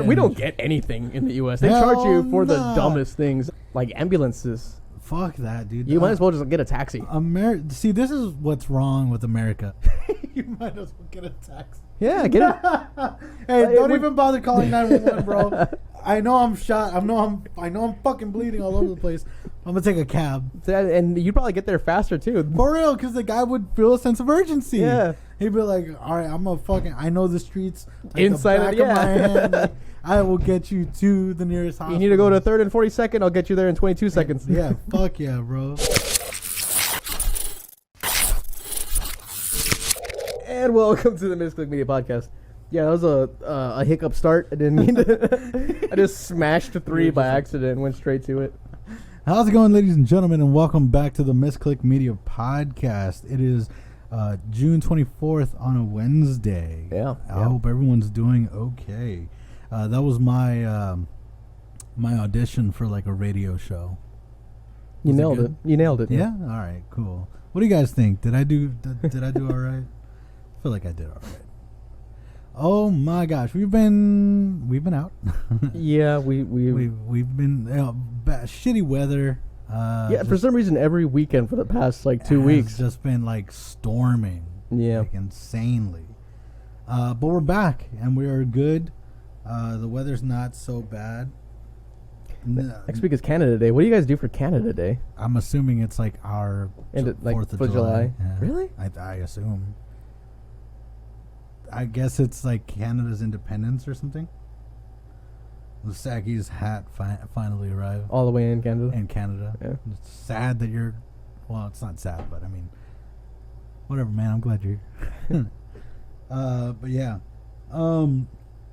We don't get anything in the U.S. They charge you for the dumbest things, like ambulances. Fuck that, dude. You might as well just get a taxi. See, this is what's wrong with America. You might as well get a taxi. Yeah, get it. Hey, don't even bother calling 911, bro. I know I'm shot. I know I'm fucking bleeding all over the place. I'm gonna take a cab. And you'd probably get there faster too. For real, because the guy would feel a sense of urgency. Yeah. He'd be like, all right, I know the streets. Like Inside the back of my hand. Like, I will get you to the nearest hospital. You need to go to 3rd and 42nd. I'll get you there in 22 seconds. Yeah, fuck yeah, bro. And welcome to the MisclickMedia podcast. Yeah, that was a hiccup start. I didn't mean to. I just smashed 3 by accident and went straight to it. How's it going, ladies and gentlemen, and welcome back to the MisclickMedia podcast. It is June 24th on a Wednesday. Yeah. I hope everyone's doing okay. That was my my audition for like a radio show. You nailed it. You nailed it. Yeah? All right, cool. What do you guys think? Did I do all right? I feel like I did all right. Oh my gosh, we've been out. Yeah, we've been shitty weather. Yeah, for some reason every weekend for the past like 2 weeks just been like storming. Yeah, like insanely. But we're back and we are good. The weather's not so bad. Next week is Canada Day. What do you guys do for Canada Day? I'm assuming it's like our 4th of July. Yeah. Really? I assume. I guess it's like Canada's independence or something. Saki's hat finally arrived. All the way in Canada? In Canada. Yeah. It's sad that you're... Well, it's not sad, but I mean... Whatever, man. I'm glad you're here. But yeah.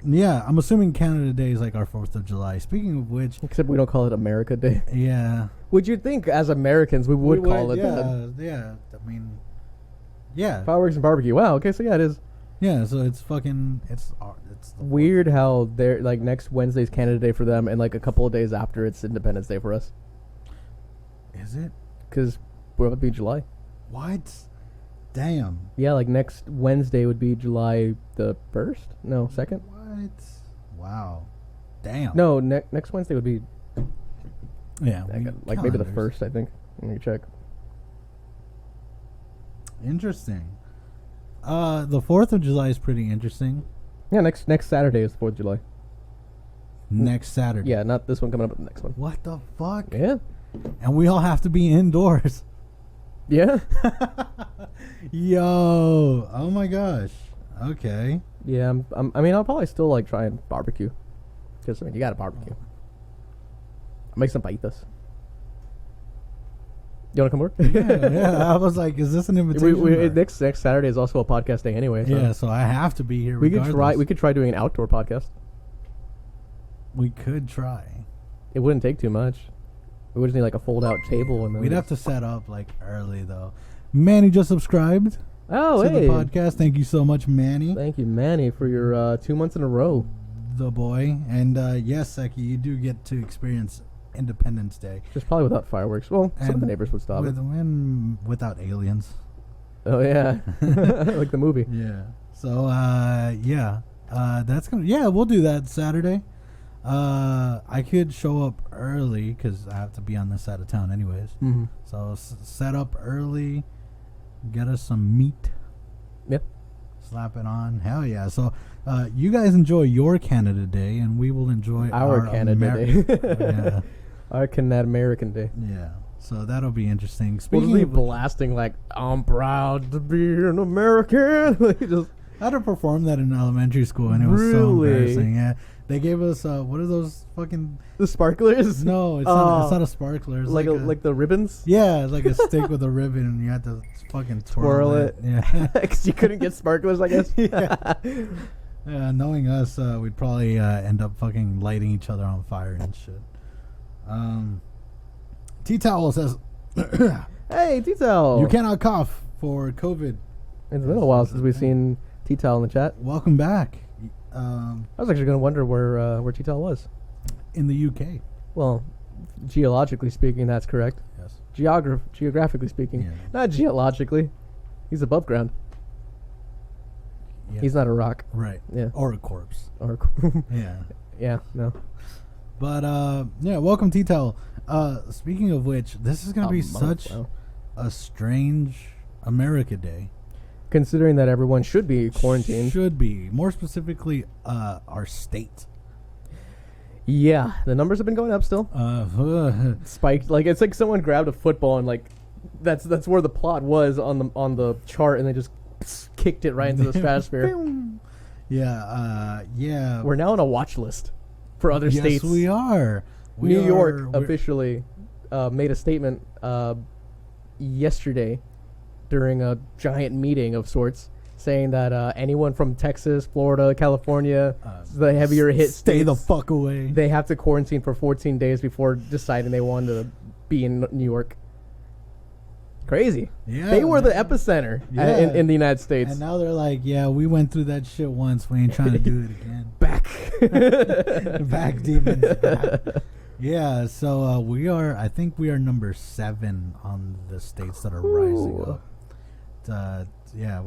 Yeah, I'm assuming Canada Day is like our 4th of July. Speaking of which... Except we don't call it America Day. Yeah. Would you think as Americans we would call it that? Yeah. I mean... Yeah. Fireworks and barbecue. Wow, okay, so yeah, it is. Yeah, so it's fucking... It's weird how they're like next Wednesday's Canada Day for them, and like a couple of days after it's Independence Day for us. Is it? Because we're about to be July. What? Damn. Yeah, like next Wednesday would be July the 1st? No, 2nd? What? Wow. Damn. No, next Wednesday would be... Yeah. Like maybe the 1st, I think. Let me check. Interesting. The 4th of July is pretty interesting. Yeah, next Saturday is the 4th of July. Next Saturday. Yeah, not this one coming up, but the next one. What the fuck? Yeah. And we all have to be indoors. Yeah. Yo. Oh my gosh. Okay. Yeah, I mean, I'll probably still like try and barbecue. Because, I mean, you gotta barbecue. I'll make some paitas. You want to come work? Yeah. I was like, is this an invitation? Next Saturday is also a podcast day anyway. So. Yeah, so I have to be here. We could try doing an outdoor podcast. We could try. It wouldn't take too much. We would just need like a fold-out table, and then we'd have to set up like early though. Manny just subscribed. Oh, to the podcast. Thank you so much, Manny. Thank you, Manny, for your 2 months in a row. The boy, and yes, Seki, you do get to experience Independence Day. Just probably without fireworks. Well, some of the neighbors would stop without aliens. Oh yeah, like the movie. Yeah. So that's gonna. Yeah, we'll do that Saturday. I could show up early because I have to be on this side of town anyways. Mm-hmm. So set up early, get us some meat. Yep. Slap it on. Hell yeah. So you guys enjoy your Canada Day, and we will enjoy our Canada Day. Yeah. Our Canadian American Day. Yeah. So that'll be interesting. We'll just be blasting like, I'm proud to be an American. I had to perform that in elementary school, and it was so embarrassing. Yeah. They gave us what are those fucking the sparklers? No, it's not a sparkler. It's like the ribbons. Yeah, it's like a stick with a ribbon, and you had to fucking twirl it. Yeah, because you couldn't get sparklers, I guess. Yeah. Yeah, knowing us, we'd probably end up fucking lighting each other on fire and shit. T-Towel says, "Hey, T-Towel, you cannot cough for COVID." It's been a while since we've seen T-Towel in the chat. Welcome back. I was actually going to wonder where T-Towel was. In the UK. Well, geologically speaking, that's correct. Yes. Geographically speaking, yeah. Not geologically. He's above ground. Yeah. He's not a rock. Right. Yeah. Or a corpse. Or yeah. Yeah, no. But yeah, welcome T-Tel. Speaking of which, this is gonna be such a strange America Day. Considering that everyone should be quarantined. Should be. More specifically, our state. Yeah, the numbers have been going up still. Spiked. Like, it's like someone grabbed a football and like that's where the plot was on the chart, and they just kicked it right into the stratosphere. Yeah. We're now on a watch list for other states. Yes, we are. New York officially made a statement yesterday during a giant meeting of sorts, saying that anyone from Texas, Florida, California, the heavier hit stay states, the fuck away. They have to quarantine for 14 days before deciding they want to be in New York. Crazy. Yeah, they were the epicenter in the United States. And now they're like, yeah, we went through that shit once. We ain't trying to do it again. Back demons. Back. Yeah, so I think we are number 7 on the states that are rising up. Yeah,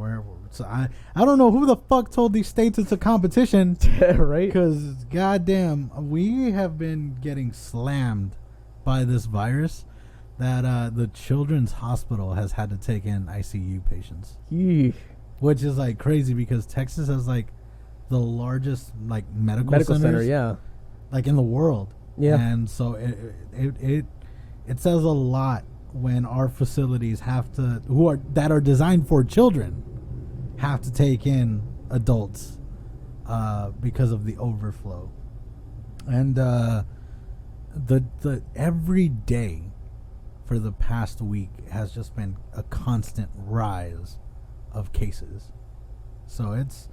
so I don't know who the fuck told these states it's a competition. Right? Because goddamn, we have been getting slammed by this virus that the Children's Hospital has had to take in ICU patients. Yeesh. Which is like crazy because Texas has like the largest like medical centers, yeah, like in the world. Yeah, and so it says a lot when our facilities have to that are designed for children have to take in adults because of the overflow. And the every day for the past week has just been a constant rise of cases. So it's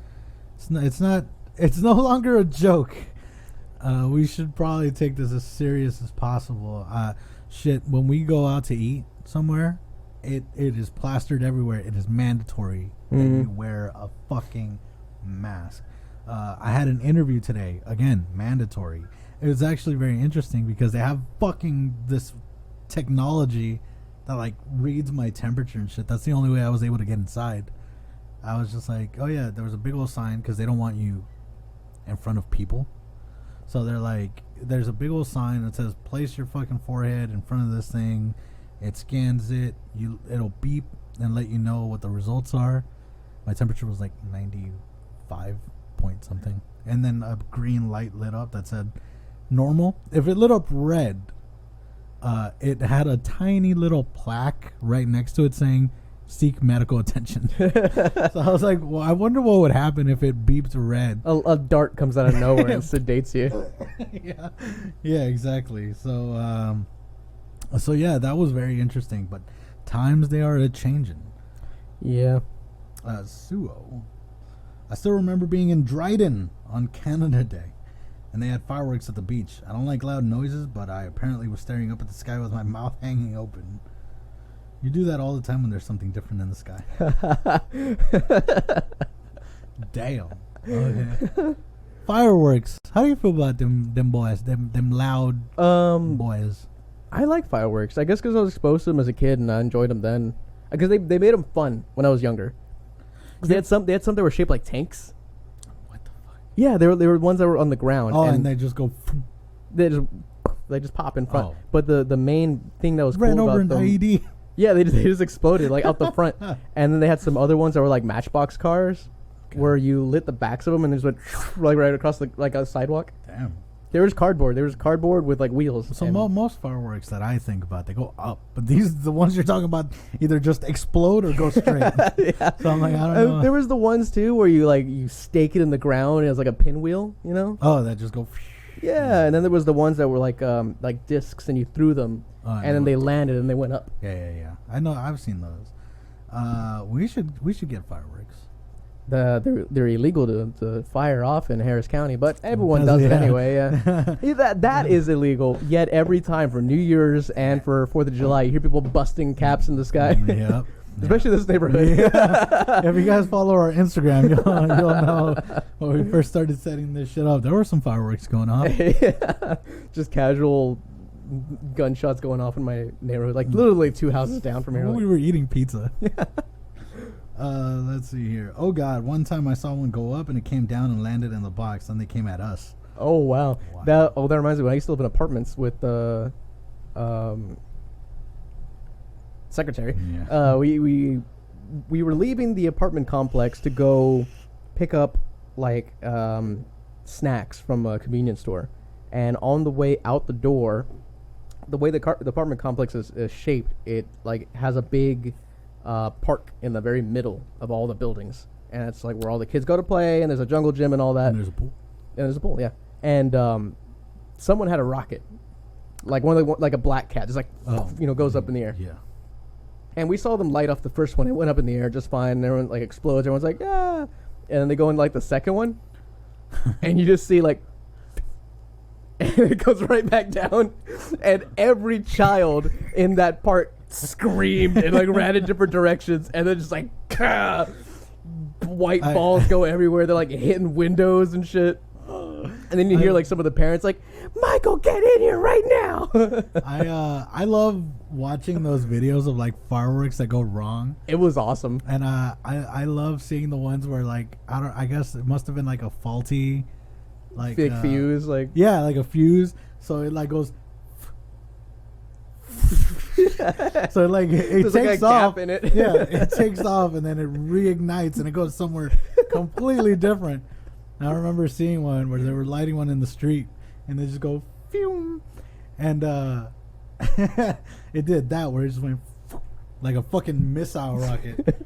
no longer a joke. We should probably take this as serious as possible. Shit, when we go out to eat somewhere, it is plastered everywhere. It is mandatory that you wear a fucking mask. I had an interview today. Again, mandatory. It was actually very interesting because they have fucking this technology that like reads my temperature and shit. That's the only way I was able to get inside. I was just like, oh yeah, there was a big old sign because they don't want you in front of people. So they're like, there's a big old sign that says, place your fucking forehead in front of this thing. It scans it. It'll beep and let you know what the results are. My temperature was like 95 point something. And then a green light lit up that said normal. If it lit up red, it had a tiny little plaque right next to it saying, seek medical attention. So I was like, well, I wonder what would happen if it beeped red. A dart comes out of nowhere and sedates you. Yeah, exactly. So yeah, that was very interesting. But times they are a-changing. Yeah. Suo. I still remember being in Dryden on Canada Day, and they had fireworks at the beach. I don't like loud noises, but I apparently was staring up at the sky with my mouth hanging open. You do that all the time when there's something different in the sky. Damn. Okay. Fireworks. How do you feel about them boys? Them loud boys. I like fireworks. I guess because I was exposed to them as a kid and I enjoyed them then. Because they made them fun when I was younger. They had some that were shaped like tanks. What the fuck? Yeah, they were ones that were on the ground. Oh, and they just go. They just pop in front. Oh. But the main thing that was ran cool over about an them, IED. Yeah, they just exploded like out the front. And then they had some other ones that were like matchbox cars, where you lit the backs of them and they just went like right across like a sidewalk. Damn. There was cardboard. There was cardboard with like wheels. So most fireworks that I think about, they go up. But the ones you're talking about, either just explode or go straight. Yeah. So I'm like, I don't know. There was the ones too where you stake it in the ground and it was like a pinwheel, you know? Oh, that just go. Yeah, and then there was the ones that were like discs and you threw them, and then they landed and they went up. Yeah. I know. I've seen those. We should get fireworks. They're illegal to fire off in Harris County, but everyone does it anyway. Yeah. that is illegal. Yet every time for New Year's and for 4th of July, you hear people busting caps in the sky. Yep. Especially this neighborhood. Yeah. If you guys follow our Instagram, you'll know when we first started setting this shit up. There were some fireworks going off. Yeah. Just casual gunshots going off in my neighborhood, like literally 2 houses down from here. We were eating pizza. Let's see here. Oh God! One time I saw one go up and it came down and landed in the box. Then they came at us. Oh wow. Wow. That reminds me. When I used to live in apartments with secretary. Yeah. We were leaving the apartment complex to go pick up like snacks from a convenience store, and on the way out the door, the way the apartment complex is shaped, it like has a big park in the very middle of all the buildings, and it's like where all the kids go to play, and there's a jungle gym and all that. And there's a pool. And there's a pool, yeah. And someone had a rocket, like like a black cat, just like goes up in the air. Yeah. And we saw them light off the first one. It went up in the air just fine. And everyone like explodes. Everyone's like, yeah. And then they go in like the second one, and you just see like, and it goes right back down. And every child in that part screamed and like ran in different directions. And then just like, white balls go everywhere. They're like hitting windows and shit. And then you hear like some of the parents like, Michael, get in here right now. I love watching those videos of like fireworks that go wrong. It was awesome. And I love seeing the ones where like I guess it must have been like a faulty like big fuse, like like a fuse. So it like goes so like it takes off in it. Yeah, it takes off and then it reignites and it goes somewhere completely different. And I remember seeing one where they were lighting one in the street and they just go phew, and it did that where it just went like a fucking missile rocket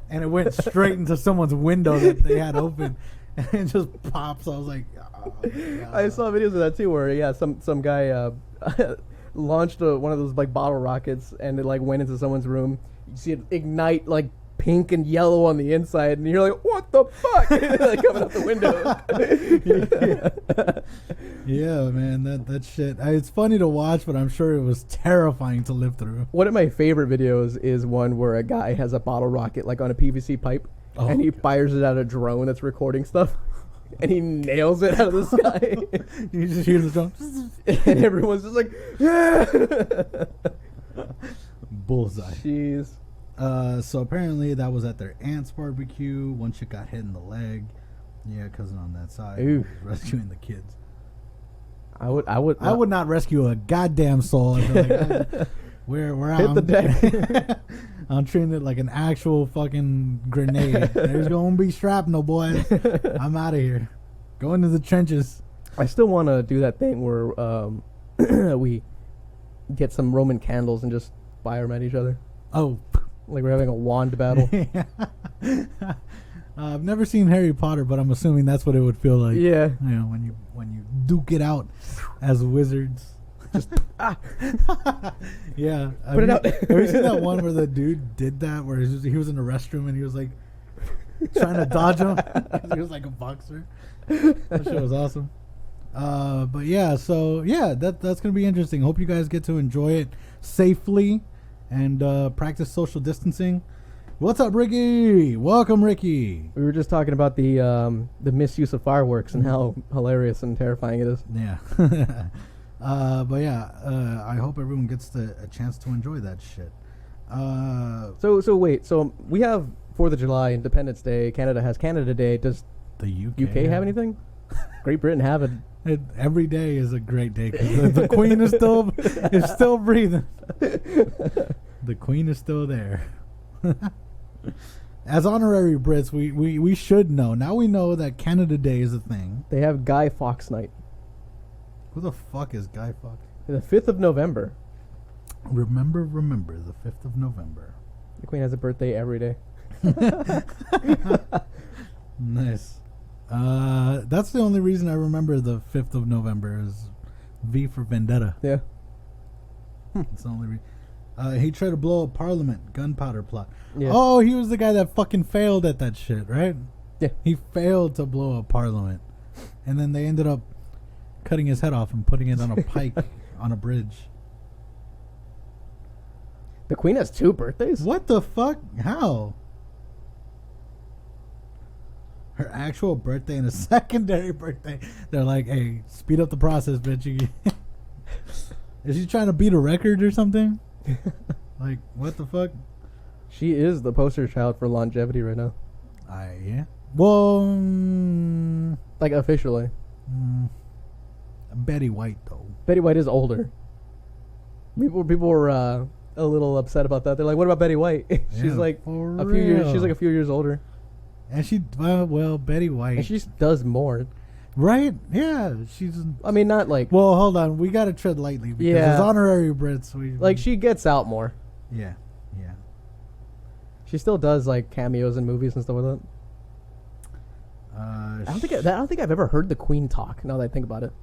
and it went straight into someone's window that they had open and it just pops. I was like, oh, I saw videos of that too where some guy launched one of those like bottle rockets and it like went into someone's room. You see it ignite like pink and yellow on the inside, and you're like, what the fuck? Like coming out the window. Yeah, man, that shit. It's funny to watch, but I'm sure it was terrifying to live through. One of my favorite videos is one where a guy has a bottle rocket like on a PVC pipe, and he fires it at a drone that's recording stuff, and he nails it out of the sky. You just hear the drone, and everyone's just like, yeah. Bullseye. Jeez. So apparently that was at their aunt's barbecue. One chick got hit in the leg. Yeah, cousin on that side. Ooh. Rescuing the kids. I would not rescue a goddamn soul. I'd be like, we're hit the deck. I'm treating it like an actual fucking grenade. There's gonna be shrapnel, boys. I'm out of here. Go into the trenches. I still want to do that thing where we get some Roman candles and just fire them at each other. Oh. Like we're having a wand battle. I've never seen Harry Potter, but I'm assuming that's what it would feel like. Yeah. You know, when you duke it out as wizards. Just Yeah. Put it out. Have you seen that one where the dude did that, where he was in the restroom and he was like trying to dodge him? He was like a boxer. That shit was awesome. But yeah, so yeah, that's gonna be interesting. Hope you guys get to enjoy it safely and practice social distancing. What's up, Ricky? Welcome, Ricky. We were just talking about the misuse of fireworks and how hilarious and terrifying it is. Yeah. But yeah, I hope everyone gets a chance to enjoy that shit. So wait, so we have 4th of July, Independence Day. Canada has Canada Day. Does the UK have anything? Great Britain have it. Every day is a great day because the Queen is still breathing. The Queen is still there. As honorary Brits, we should know. Now we know that Canada Day is a thing. They have Guy Fawkes Night. Who the fuck is Guy Fawkes? The 5th of November. Remember, the 5th of November. The Queen has a birthday every day. Nice. That's the only reason I remember the 5th of November is V for Vendetta. Yeah. That's the only reason. He tried to blow up Parliament, gunpowder plot. Yeah. Oh, he was the guy that fucking failed at that shit, right? Yeah. He failed to blow up Parliament. And then they ended up cutting his head off and putting it on a pike on a bridge. The Queen has 2 birthdays? What the fuck? How? Her actual birthday and a secondary birthday. They're like, hey, speed up the process, bitch. Is she trying to beat a record or something? Like, what the fuck? She is the poster child for longevity right now. Yeah. Well, like officially. Betty White though. Betty White is older. People were a little upset about that. They're like, "What about Betty White?" She's like a few years. She's like a few years older. And she, well, Betty White. And she does more. Right? Yeah. She's. I mean, not like. Well, hold on. We gotta tread lightly because it's honorary Brits. Like she gets out more. Yeah. Yeah. She still does like cameos in movies and stuff like that. I don't think I've ever heard the Queen talk. Now that I think about it.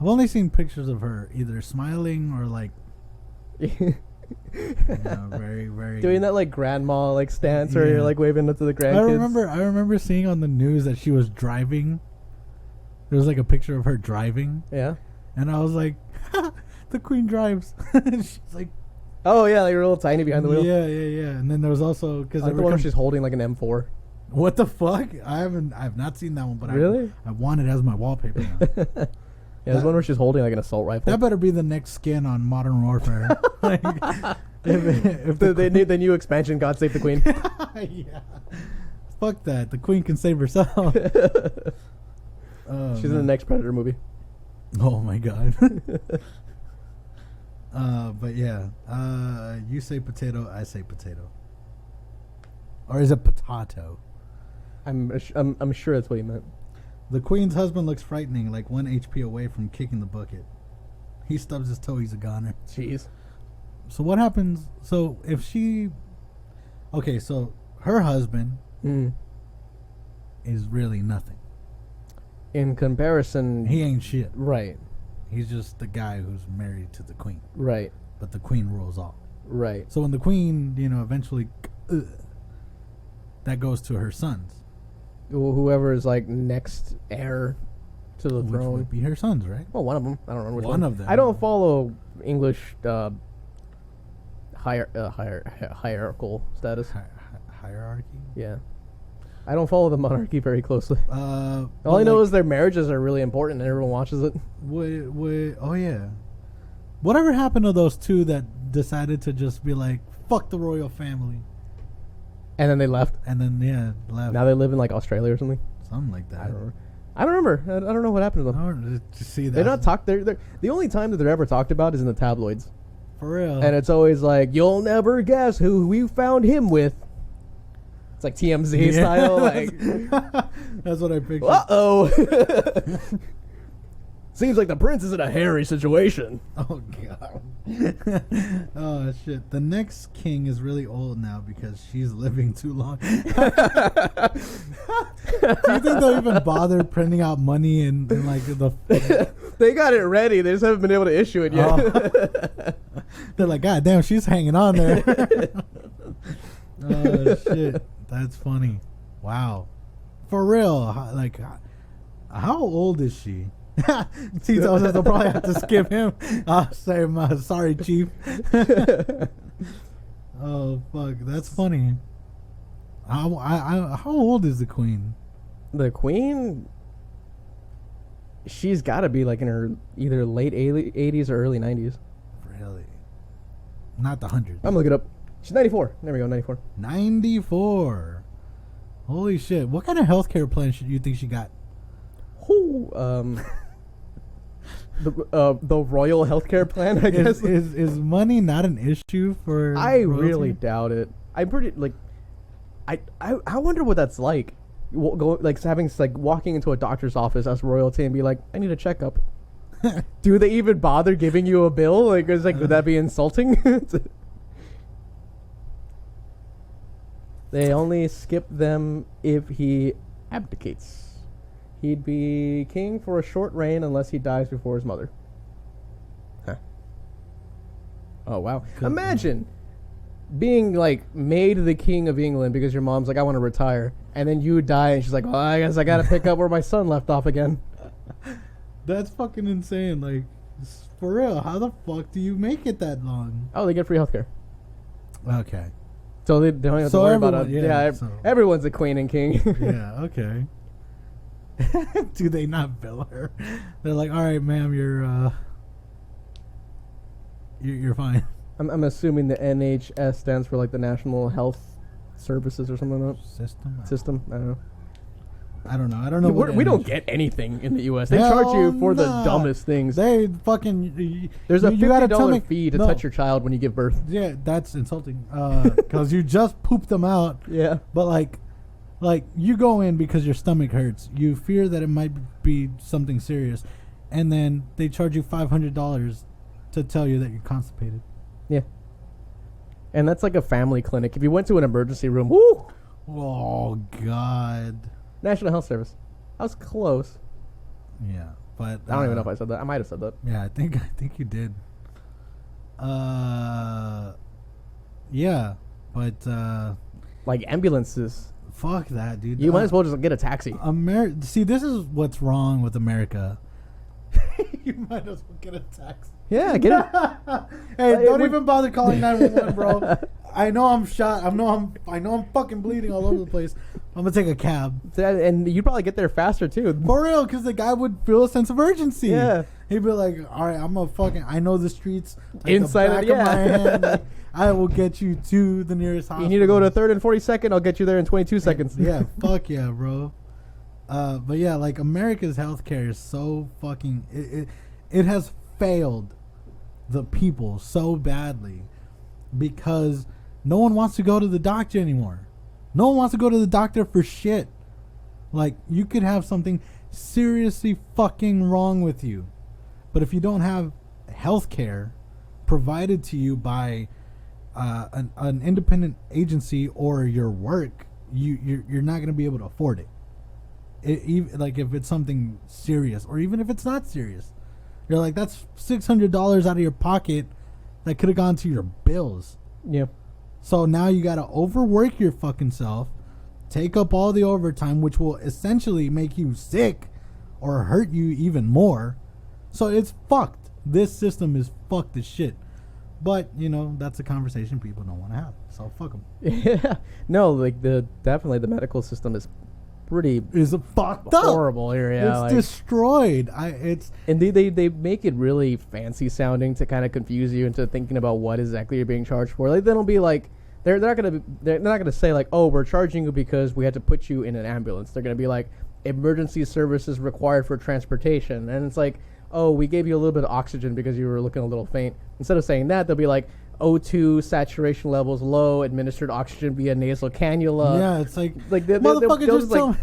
I've only seen pictures of her either smiling or like. Very, very doing that like grandma like stance where you're like waving up to the grandkids. I remember seeing on the news that she was driving. There was like a picture of her driving. Yeah. And I was like, the Queen drives. She's like, oh yeah, like a little tiny behind the wheel. Yeah. And then there was also because the one where she's holding like an M4. What the fuck? I've not seen that one, but really, I want it as my wallpaper now. Yeah, there's one where she's holding like an assault rifle. That better be the next skin on Modern Warfare. Like, if the new expansion, God Save the Queen. Yeah. Fuck that. The Queen can save herself. She's in the next Predator movie. Oh my god. But yeah. You say potato, I say potato. Or is it potato? I'm sure that's what he meant. The Queen's husband looks frightening, like 1 HP away from kicking the bucket. He stubs his toe, he's a goner. Jeez. So what happens? So if she... Okay, so her husband is really nothing. In comparison... He ain't shit. Right. He's just the guy who's married to the Queen. Right. But the Queen rules all. Right. So when the Queen, eventually... that goes to her sons. Whoever is like next heir to the throne would be her sons, right? Well, one of them. I don't remember which one of them. I don't follow English hierarchical status. Hierarchy. Yeah, I don't follow the monarchy very closely. All I know is their marriages are really important, and everyone watches it. Oh yeah. Whatever happened to those two that decided to just be like, fuck the royal family? And then they left. And then left. Now they live in like Australia or something. Something like that. I don't remember. I don't know what happened to them. I don't see that. They're not talked. They're the only time that they're ever talked about is in the tabloids. For real. And it's always like, you'll never guess who we found him with. It's like TMZ style. Like, that's what I pictured. Uh-oh. Seems like the prince is in a hairy situation. Oh, God. Oh, shit. The next king is really old now because she's living too long. Do you think they'll even bother printing out money and like the... They got it ready. They just haven't been able to issue it yet. Oh. They're like, God damn, she's hanging on there. Oh, shit. That's funny. Wow. For real. Like, how old is she? Tito says they'll probably have to skip him. Sorry, Chief. Oh, fuck. That's funny. How old is the Queen? The Queen? She's got to be like in her either late 80s or early 90s. Really? Not the 100s. I'm going to look it up. She's 94. There we go, 94. 94. Holy shit. What kind of healthcare plan should you think she got? The royal healthcare plan, I guess. Is money not an issue for I royalty? really doubt it. I'm pretty like I wonder what that's like. Walking into a doctor's office as royalty and be like, I need a checkup. Do they even bother giving you a bill? Like, would that be insulting? They only skip them if he abdicates. He'd be king for a short reign unless he dies before his mother. Huh. Oh, wow. Imagine being, like, made the king of England because your mom's like, I want to retire. And then you die and she's like, well, I guess I got to pick up where my son left off again. That's fucking insane. Like, for real, how the fuck do you make it that long? Oh, they get free healthcare. Okay. So they don't have to worry about it. Everyone's a queen and king. Yeah, okay. Do they not bill her? They're like, all right, ma'am, you're fine. I'm assuming the NHS stands for like the National Health Services or something like that. System. I don't I don't know. I don't know. We don't get anything in the U.S. They charge you for the dumbest things. They fucking. There's a $50 fee to touch your child when you give birth. Yeah, that's insulting. Because you just pooped them out. Yeah. But like you go in because your stomach hurts. You fear that it might be something serious, and then they charge you $500 to tell you that you're constipated. Yeah. And that's like a family clinic. If you went to an emergency room, woo! Oh God. National Health Service. I was close. Yeah, but I don't even know if I said that. I might have said that. Yeah, I think you did. Yeah, but like ambulances. Fuck that, dude. You might as well just get a taxi. See, this is what's wrong with America. You might as well get a taxi. Yeah, get it. Hey, don't even bother calling 911, bro. I know I'm shot. I know I'm fucking bleeding all over the place. I'm gonna take a cab. And you'd probably get there faster too. For real, because the guy would feel a sense of urgency. Yeah. He'd be like, all right, I know the streets. Like inside the back of my hand. Like, I will get you to the nearest hospital. You need to go to 3rd and 42nd. I'll get you there in 22 seconds. Yeah, fuck yeah, bro. But yeah, like America's healthcare is so fucking... It has failed the people so badly because no one wants to go to the doctor anymore. No one wants to go to the doctor for shit. Like, you could have something seriously fucking wrong with you, but if you don't have health care provided to you by an independent agency or your work, you're not going to be able to afford it. Like if it's something serious, or even if it's not serious, you're like, that's $600 out of your pocket that could have gone to your bills. Yeah. So now you got to overwork your fucking self, take up all the overtime, which will essentially make you sick or hurt you even more. So it's fucked. This system is fucked as shit. But, you know, that's a conversation people don't want to have. So fuck them. Yeah. No, like definitely the medical system is pretty fucked up. Horrible here. Yeah, it's destroyed. And they make it really fancy sounding to kind of confuse you into thinking about what exactly you're being charged for. Like, they don't be like, they're not gonna say like, oh, we're charging you because we had to put you in an ambulance. They're gonna be like, emergency services required for transportation, and it's like, oh, we gave you a little bit of oxygen because you were looking a little faint. Instead of saying that, they'll be like, O2 saturation levels low, administered oxygen via nasal cannula. Yeah, it's like motherfucker,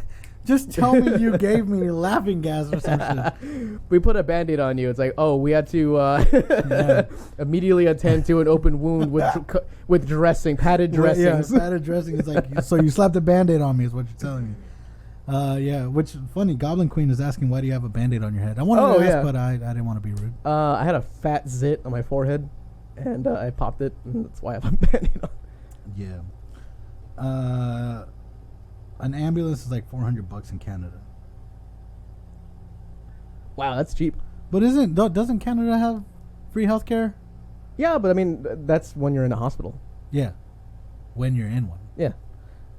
just tell me you gave me laughing gas or something. We put a Band-Aid on you. It's like, oh, we had to immediately attend to an open wound with dressing, padded dressings. Yeah, padded dressing. It's like, so you slapped a Band-Aid on me is what you're telling me. Yeah, which funny. Goblin Queen is asking, why do you have a Band-Aid on your head? I wanted to ask, but I didn't want to be rude. I had a fat zit on my forehead, and I popped it, and that's why I have a Band-Aid on. Yeah. An ambulance is like $400 in Canada. Wow, that's cheap. But doesn't Canada have free healthcare? Yeah, but I mean, that's when you're in a hospital. Yeah, when you're in one. Yeah.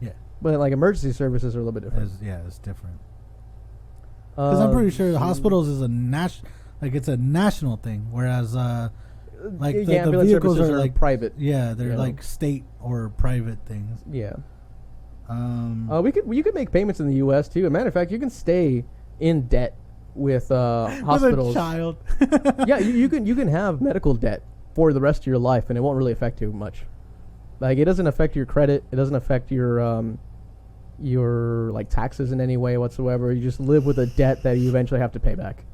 Yeah. But like emergency services are a little bit different. It's different. Because I'm pretty sure the hospitals is it's a national thing, whereas like the vehicles are like private. Yeah, they're like state or private things. Yeah. You could make payments in the U.S. too. As a matter of fact, you can stay in debt with hospitals. With a child. Yeah, you can have medical debt for the rest of your life, and it won't really affect you much. Like, it doesn't affect your credit. It doesn't affect your like taxes in any way whatsoever. You just live with a debt that you eventually have to pay back.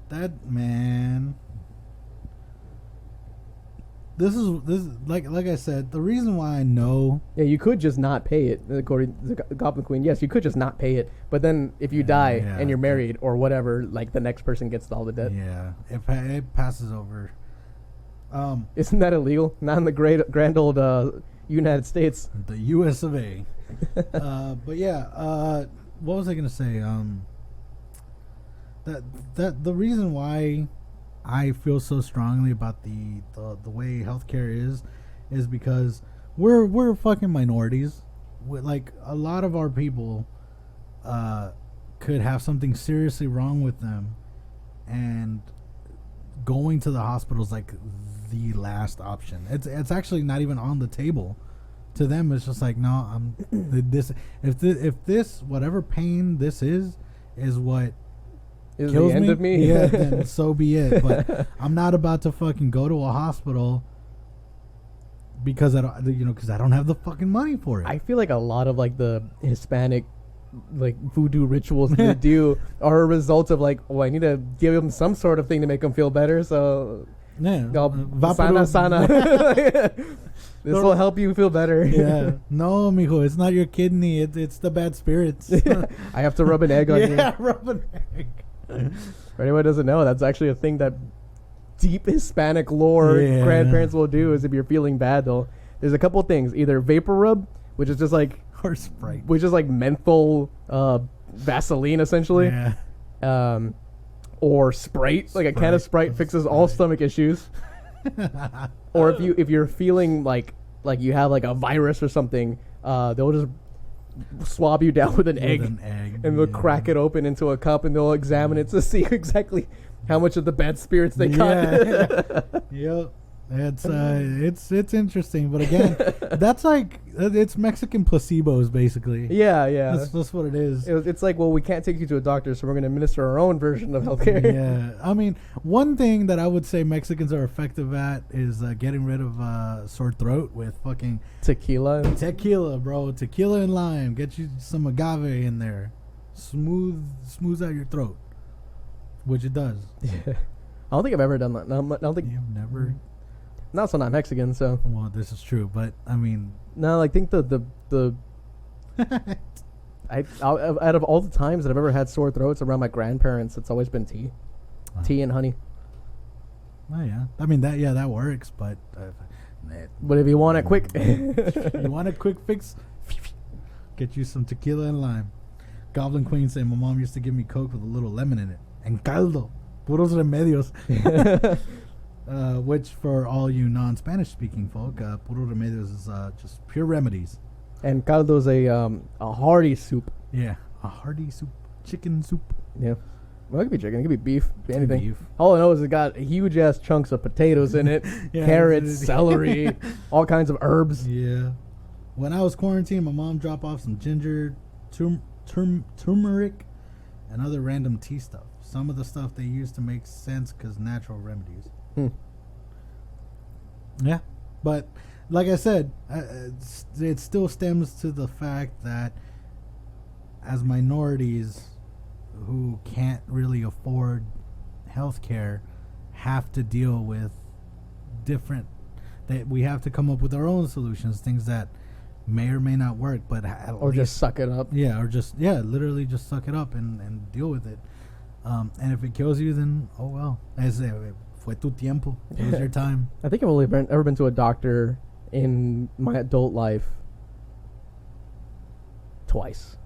That, man. This is like I said, the reason why I know. Yeah, you could just not pay it, according to the Goblin Queen. Yes, you could just not pay it, but then if you die and you're married or whatever, like, the next person gets all the debt. Yeah, it passes over. Isn't that illegal? Not in the grand old United States. The U.S. of A. But yeah, what was I gonna say? That the reason why I feel so strongly about the way healthcare is because we're fucking minorities. Like, a lot of our people could have something seriously wrong with them, and going to the hospital is like the last option. It's actually not even on the table to them it's just like, no, I'm this. If this whatever pain this is what kills the end me, of me. yeah, then so be it. But I'm not about to fucking go to a hospital because I don't have the fucking money for it. I feel like a lot of like the Hispanic like voodoo rituals they do are a result of like, I need to give them some sort of thing to make them feel better. So yeah, sana. This will help you feel better. Yeah. No, mijo, it's not your kidney. It's the bad spirits. I have to rub an egg on you. Yeah, rub an egg. For anyone who doesn't know, that's actually a thing that deep Hispanic lore grandparents will do. Is if you're feeling bad, there's a couple things. Either vapor rub, which is just like, or Sprite, which is like menthol Vaseline essentially. Yeah. Or Sprite, like a can of Sprite fixes all stomach issues. Or if you're feeling like you have like a virus or something, they'll just swab you down with an egg, and they'll crack it open into a cup, and they'll examine it to see exactly how much of the bad spirits they got. Yep. It's interesting, but again, that's like it's Mexican placebos basically. Yeah. That's what it is. It's like, well, we can't take you to a doctor, so we're going to administer our own version of healthcare. Yeah, I mean, one thing that I would say Mexicans are effective at is getting rid of sore throat with fucking tequila, bro. Tequila and lime. Get you some agave in there. Smooths out your throat, which it does. Yeah. I don't think I've ever done that. No, I don't think you've never. Not so not Mexican, so. Well, this is true, but I mean. No, I think the out of all the times that I've ever had sore throats around my grandparents, it's always been tea, tea and honey. Oh yeah, I mean that works, but. But if you want it quick, you want a quick fix, get you some tequila and lime. Goblin Queen said my mom used to give me Coke with a little lemon in it and caldo, puros remedios. Which for all you non-Spanish speaking folk, puro remedios is just pure remedies. And caldo is a hearty soup. Yeah, a hearty soup, chicken soup. Yeah, well, it could be chicken, it could be beef, anything. Beef. All I know is it got huge ass chunks of potatoes in it, carrots, celery, all kinds of herbs. Yeah. When I was quarantined, my mom dropped off some ginger, turmeric, and other random tea stuff. Some of the stuff they used to make sense because natural remedies. Yeah, but like I said, it still stems to the fact that as minorities who can't really afford healthcare have to deal with that we have to come up with our own solutions, things that may or may not work, but or just suck it up. Yeah, or literally just suck it up and deal with it. And if it kills you, then oh well. Fue tu tiempo. It was your time. I think I've only ever been to a doctor in my adult life twice.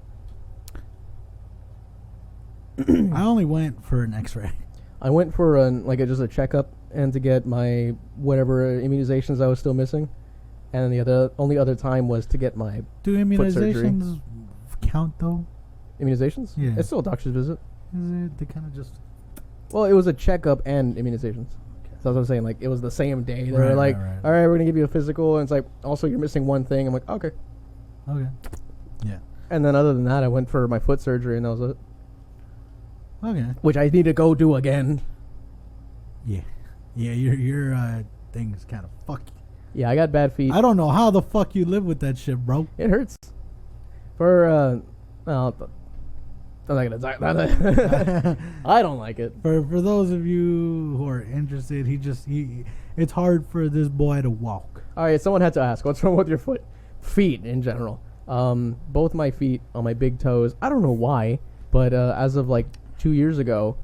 I only went for an X-ray. I went for just a checkup and to get my whatever immunizations I was still missing, and the only other time was to get my foot surgery. Count though? Immunizations? Yeah, it's still a doctor's visit. Is it? They kind of just. Well, it was a checkup and immunizations. Okay. So that's what I'm saying. Like, it was the same day. They were like, right. All right, we're going to give you a physical. And it's like, also, you're missing one thing. I'm like, okay. Yeah. And then other than that, I went for my foot surgery, and that was it. Okay. Which I need to go do again. Yeah. Yeah, your thing's kind of fucky. Yeah, I got bad feet. I don't know how the fuck you live with that shit, bro. It hurts. I'm not gonna talk about it. I don't like it. For those of you who are interested, it's hard for this boy to walk. All right, someone had to ask, what's wrong with your feet in general? Both my feet on my big toes. I don't know why, but as of like 2 years ago,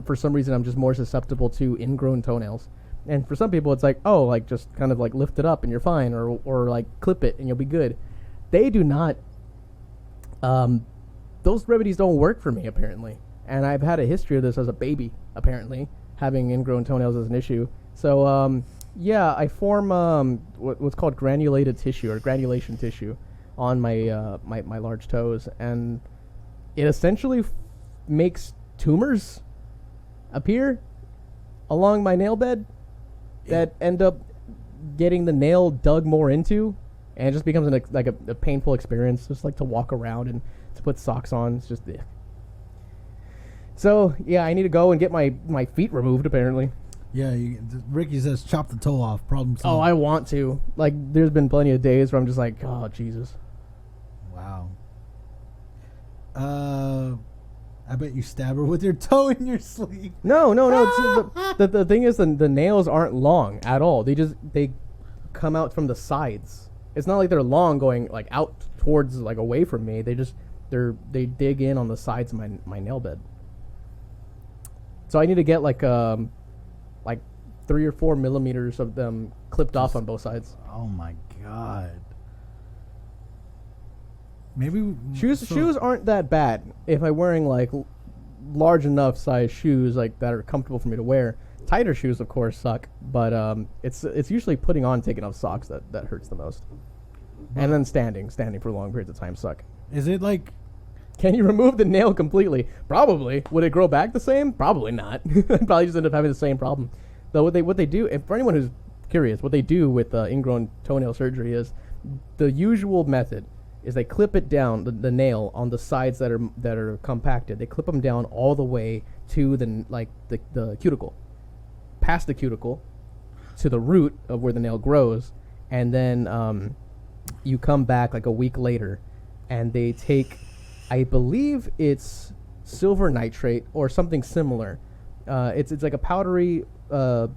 for some reason I'm just more susceptible to ingrown toenails. And for some people, it's like, oh, like just kind of like lift it up and you're fine, or like clip it and you'll be good. They do not. Those remedies don't work for me, apparently. And I've had a history of this as a baby, apparently, having ingrown toenails as an issue. So, I form what's called granulated tissue, or granulation tissue, on my my large toes. And it essentially makes tumors appear along my nail bed that end up getting the nail dug more into and it just becomes a painful experience, just like to walk around and to put socks on. It's just, ugh. So yeah, I need to go and get my feet removed. Apparently. Yeah, Ricky says chop the toe off. Problem solved. Oh, I want to. Like, there's been plenty of days where I'm just like, oh Jesus. Wow. I bet you stab her with your toe in your sleeve. No. The thing is, the nails aren't long at all. They come out from the sides. It's not like they're long going like out towards like away from me. They dig in on the sides of my nail bed. So I need to get like 3 or 4 millimeters of them clipped off on both sides. Oh my god. Maybe shoes aren't that bad if I'm wearing like large enough size shoes like that are comfortable for me to wear. Tighter shoes, of course, suck, but it's usually putting on taking off socks that hurts the most. And then standing for long periods of time suck. Is it like? Can you remove the nail completely? Probably. Would it grow back the same? Probably not. I'd probably just end up having the same problem. Though what they do, and for anyone who's curious, what they do with ingrown toenail surgery is the usual method is they clip it down, the nail on the sides that are compacted. They clip them down all the way to the cuticle, past the cuticle, to the root of where the nail grows, and then you come back like a week later, and they take, I believe it's silver nitrate or something similar. It's like a powdery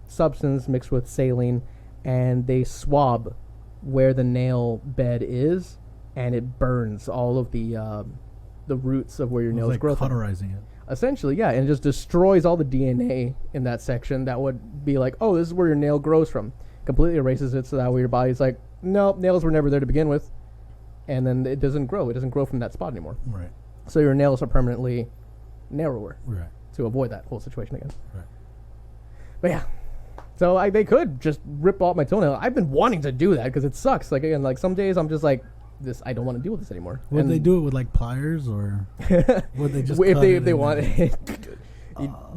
substance mixed with saline, and they swab where the nail bed is, and it burns all of the roots of where your nails grow. Cauterizing it. Essentially, yeah, and it just destroys all the DNA in that section that would be like, oh, this is where your nail grows from. Completely erases it so that way your body's like, no, nails were never there to begin with. And then it doesn't grow. It doesn't grow from that spot anymore. Right. So your nails are permanently narrower. Right. To avoid that whole situation again. Right. But yeah. So they could just rip off my toenail. I've been wanting to do that because it sucks. Like, again, like some days I'm just like, I don't want to deal with this anymore. Would they do it with like pliers, or would they just if they want it?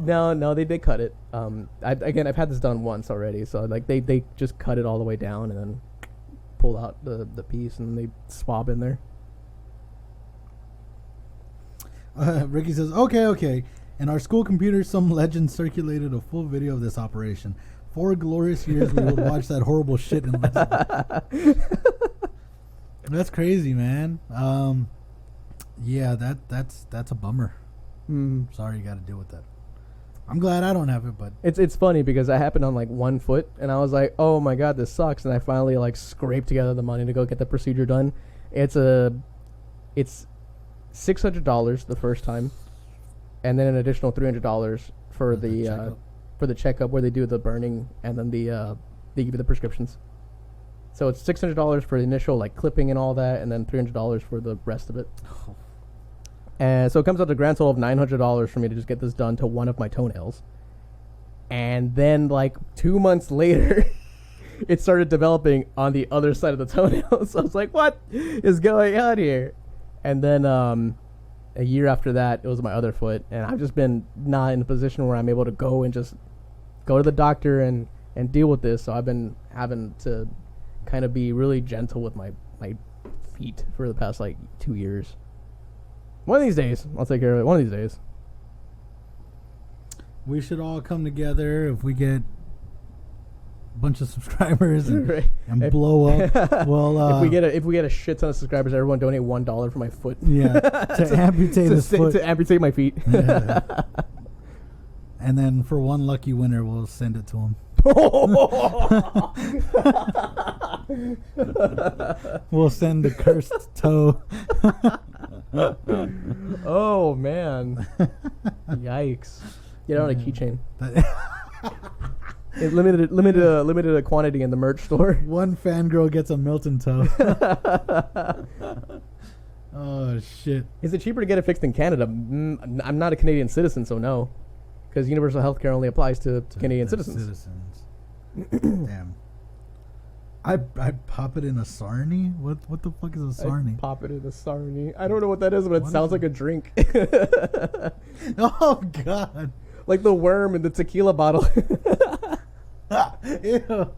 No, they cut it. I've had this done once already, so like they just cut it all the way down and then pull out the piece and they swab in there. Ricky says, okay. In our school computer, some legend circulated a full video of this operation. 4 glorious years we would watch that horrible shit in legend. That's crazy, man. Yeah, that's a bummer. Sorry you got to deal with that. I'm glad I don't have it, but it's funny because that happened on like one foot, and I was like, oh my god, this sucks. And I finally like scraped together the money to go get the procedure done. It's $600 the first time, and then an additional $300 for the checkup where they do the burning, and then they give you the prescriptions. So it's $600 for the initial like clipping and all that, and then $300 for the rest of it. And so it comes out to a grand total of $900 for me to just get this done to one of my toenails. And then like 2 months later, it started developing on the other side of the toenail. So I was like, what is going on here? And then a year after that, it was my other foot. And I've just been not in a position where I'm able to go and just go to the doctor and deal with this. So I've been having to kind of be really gentle with my feet for the past like 2 years. One of these days, I'll take care of it. One of these days. We should all come together if we get a bunch of subscribers and, right. and blow up. Well, if we get a shit ton of subscribers, everyone donate $1 for my foot. Yeah, to amputate his foot. To amputate my feet. Yeah. And then for one lucky winner, we'll send it to him. We'll send the cursed toe. Oh man! Yikes! Get out a keychain. Limited quantity in the merch store. One fangirl gets a Milton toe. Oh shit! Is it cheaper to get it fixed in Canada? I'm not a Canadian citizen, so no, because universal health care only applies to Canadian citizens. Damn. I'd pop it in a sarnie? What the fuck is a sarnie? I'd pop it in a sarnie. I don't know what that is, but it sounds like a drink. Oh, God. Like the worm in the tequila bottle. Ew.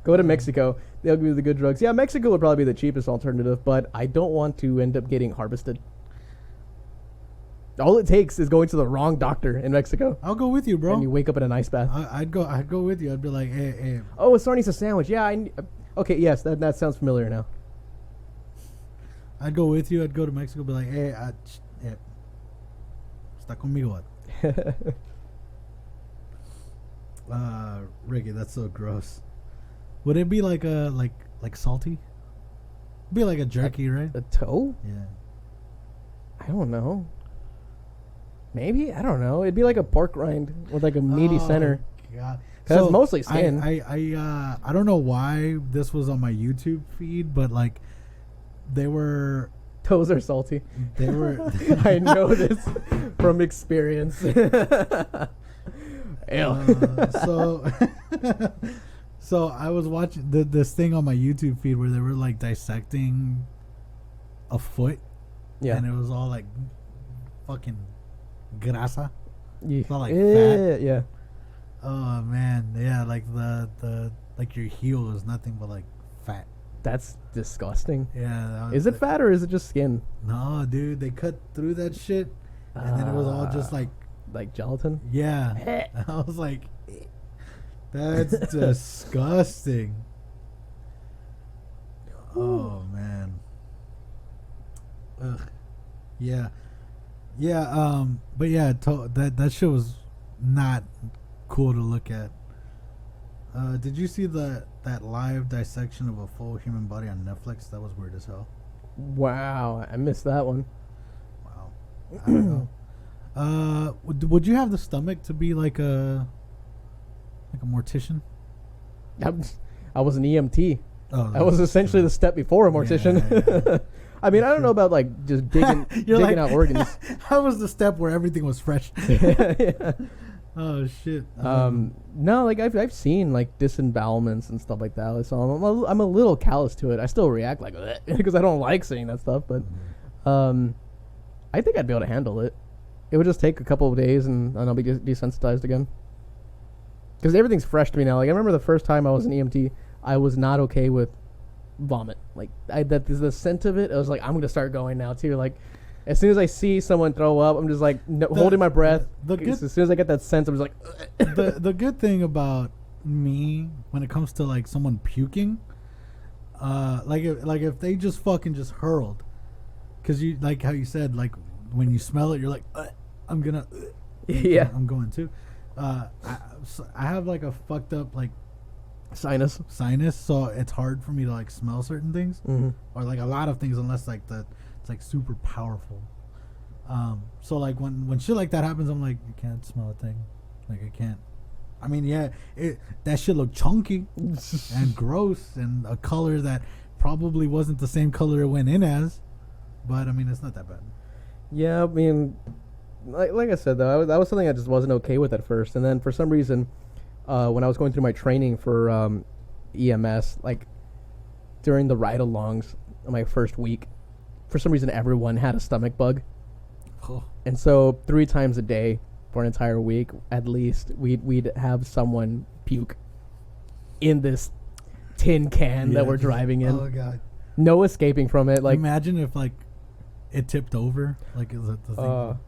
Go to Mexico. They'll give you the good drugs. Yeah, Mexico would probably be the cheapest alternative, but I don't want to end up getting harvested. All it takes is going to the wrong doctor in Mexico. I'll go with you, bro. And you wake up in an ice bath. I'd go with you. I'd be like, hey. Oh, it's Sarni's a sandwich. Yeah, okay, yes, that sounds familiar now. I'd go with you. I'd go to Mexico. Be like, hey, está conmigo. Ricky, that's so gross. Would it be like salty? It'd be like a jerky, right? A toe? Yeah. I don't know. Maybe? I don't know. It'd be like a pork rind with like a meaty center. God. Because it's mostly skin. I don't know why this was on my YouTube feed, but like they were... Toes are salty. They were... I know this from experience. So I was watching this thing on my YouTube feed where they were like dissecting a foot. Yeah. And it was all like fucking grasa. Yeah. It's all like fat. Yeah. Oh man, yeah, like the like your heel is nothing but like fat. That's disgusting. Yeah. Is it fat or is it just skin? No, dude, they cut through that shit, and then it was all just like gelatin. Yeah. I was like, that's disgusting. Oh man. Ugh. Yeah. Yeah. But yeah, that shit was not cool to look at. Did you see that live dissection of a full human body on Netflix? That was weird as hell. Wow, I missed that one. Wow. I don't know. Would you have the stomach to be like a mortician? I was an EMT. Oh, I was essentially the step before a mortician. Yeah. I mean, I don't know about like just digging out organs. That was the step where everything was fresh. Yeah. Oh shit. No, like I've seen like disembowelments and stuff like that. So I'm a little callous to it. I still react like because I don't like seeing that stuff. But I think I'd be able to handle it. It would just take a couple of days and I'll be desensitized again. Because everything's fresh to me now. Like I remember the first time I was an EMT, I was not okay with vomit. Like the scent of it. I was like, I'm gonna start going now too. Like as soon as I see someone throw up, I'm just like holding my breath. As soon as I get that sense, I'm just like. The good thing about me when it comes to like someone puking, like if they just fucking just hurled, because you like how you said like when you smell it, you're like, I'm gonna. Yeah. I'm going too. I have like a fucked up like sinus, so it's hard for me to like smell certain things or like a lot of things unless like it's like super powerful. So like when shit like that happens, I'm like, you can't smell a thing. Like I can't. I mean, yeah, that shit looked chunky and gross and a color that probably wasn't the same color it went in as, but I mean, it's not that bad. Yeah, I mean, like I said though, that was something I just wasn't okay with at first, and then for some reason, when I was going through my training for EMS, like during the ride-alongs, my first week, for some reason everyone had a stomach bug. And so 3 times a day for an entire week at least we'd have someone puke in this tin can that we're driving in. Oh god, no escaping from it. Like imagine if like it tipped over, like is it the thing?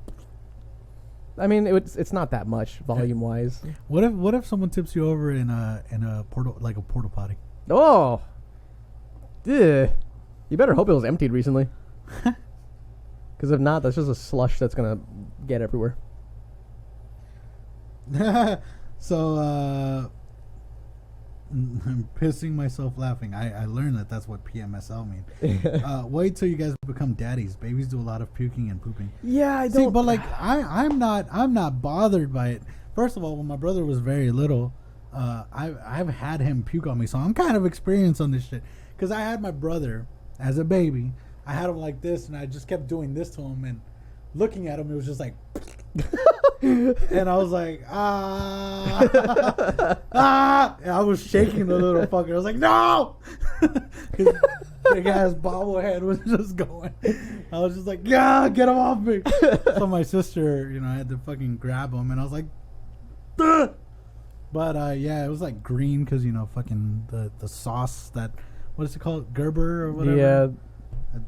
I mean it's not that much volume wise. What if someone tips you over in a porta potty? Oh, ugh. You better hope it was emptied recently. Because if not, that's just a slush that's going to get everywhere. So, I'm pissing myself laughing. I learned that's what PMSL means. Wait till you guys become daddies. Babies do a lot of puking and pooping. Yeah, I don't. See, but like, I'm not bothered by it. First of all, when my brother was very little, I've had him puke on me. So I'm kind of experienced on this shit. Because I had my brother as a baby. I had him like this, and I just kept doing this to him, and looking at him, it was just like, and I was like, and I was shaking the little fucker. I was like, no, his big ass bobblehead was just going. I was just like, yeah, get him off me. So my sister, I had to fucking grab him, and I was like, But yeah, it was like green because fucking the sauce that what is it called, Gerber or whatever. Yeah,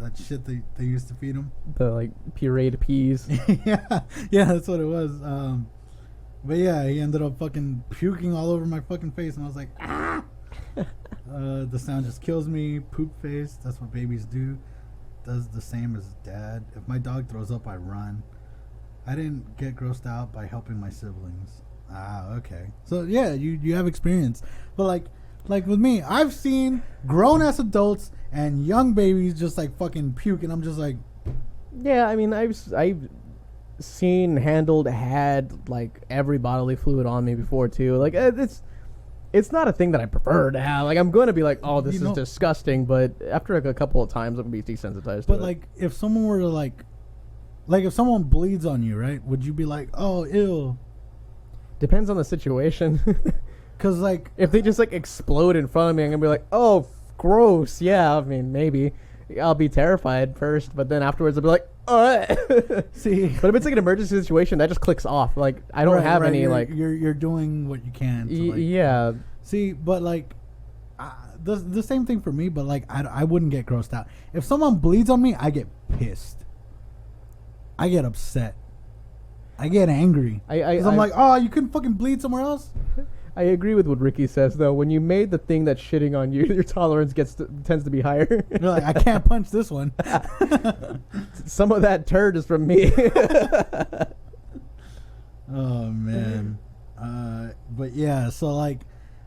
that shit they used to feed him. the like pureed peas. yeah, that's what it was. But yeah, he ended up fucking puking all over my fucking face, and I was like, ah. The sound just kills me. Poop face. That's what babies do. Does the same as dad. If my dog throws up, I run. I didn't get grossed out by helping my siblings. Ah, okay. So yeah, you have experience, but like with me, I've seen grown ass adults and young babies just like fucking puke, and I'm just like, Yeah, I mean, I've seen, handled, had like every bodily fluid on me before too. Like it's not a thing that I prefer to have. Like I'm going to be like, oh, this is disgusting, but after like a couple of times, I'm gonna be desensitized. But to like, if someone were to like if someone bleeds on you, right? Would you be like, oh, ew? Depends on the situation. Cause like, if they just like explode in front of me, I'm gonna be like, oh, gross. Yeah, I mean, maybe I'll be terrified first, but then afterwards I'll be like, see. But if it's like an emergency situation, that just clicks off. Like I don't have any like you're doing what you can. To, like, yeah. See, but like the same thing for me. But like I wouldn't get grossed out. If someone bleeds on me, I get pissed. I get upset. I get angry. I'm like, oh, you couldn't fucking bleed somewhere else. I agree with what Ricky says, though. When you made the thing that's shitting on you, your tolerance tends to be higher. You're like, I can't punch this one. Some of that turd is from me. Oh man. But yeah, so like,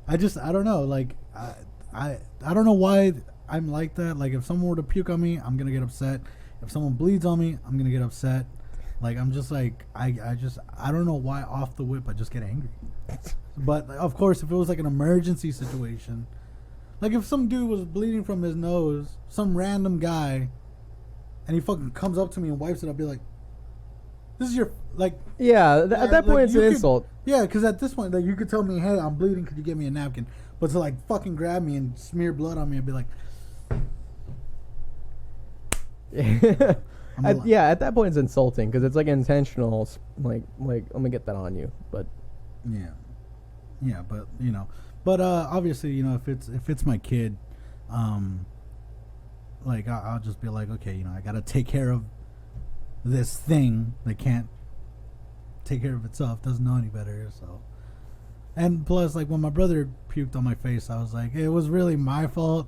I don't know. Like, I don't know why I'm like that. Like, if someone were to puke on me, I'm gonna get upset. If someone bleeds on me, I'm gonna get upset. Like, I'm just like, I don't know why off the whip I just get angry. But of course, if it was like an emergency situation, like if some dude was bleeding from his nose, some random guy, and he fucking comes up to me and wipes it, I'll be like, this is your, like... Yeah, at that point it's an insult. Yeah, because at this point, like, you could tell me, hey, I'm bleeding, could you get me a napkin? But to like fucking grab me and smear blood on me and be like... Yeah, at that point it's insulting because it's like intentional. Like I'm gonna get that on you, but yeah, but obviously, if it's my kid, like I'll just be like, okay, I gotta take care of this thing that can't take care of itself, doesn't know any better. So, and plus, like when my brother puked on my face, I was like, it was really my fault.